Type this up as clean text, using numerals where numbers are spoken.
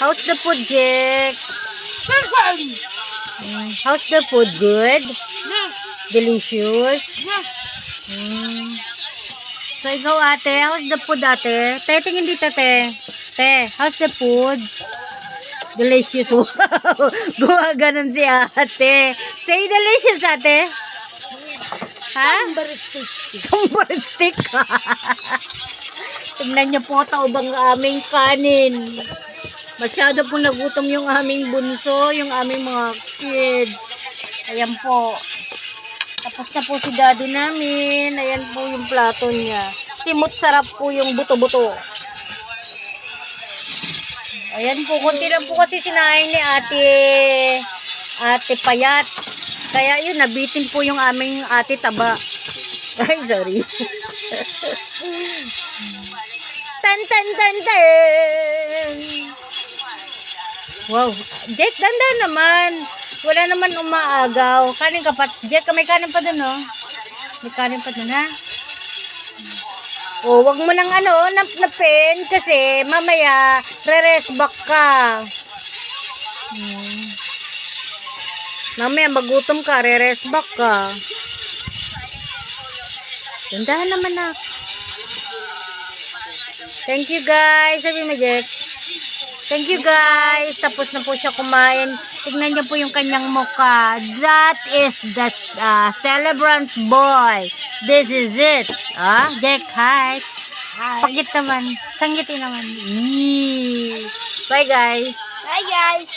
How's the food, Jack? How's the food? Good? Delicious? So, ikaw, ate, how's the food, ate? Te, tingin dito, te. Te, how's the foods? Delicious. Wow. Gumaganon si ate. Say delicious, ate. Ha? Sambar stick. Tingnan niyo po, taubang aming kanin. Masyado po nagutom yung aming bunso, yung aming mga kids. Ayan po. Tapos na po si daddy namin. Ayan po yung plato niya. Simot sarap po yung buto-buto. Ayan po, konti lang po kasi sinain ni ate Payat. Kaya yun, nabitin po yung aming ate Taba. Ay, sorry. Tan tan tan tan. Wow, Jet, dandan naman. Wala naman umaagaw. Kanin ka pa, Jet, may kanin pa dun, oh. May kanin pa dun, ha? Oh, wag mo nang napin kasi mamaya re-rest back ka. Mamaya magutom ka, re-rest back ka. Dandahan naman na. Thank you guys. Sabi mo, Jet. Thank you guys. Tapos na po siya kumain. Tignan niyo po yung kanyang mukha. That is the celebrant boy. This is it. Jack, hi. Pakit naman. Sangitin naman. Bye guys. Bye guys.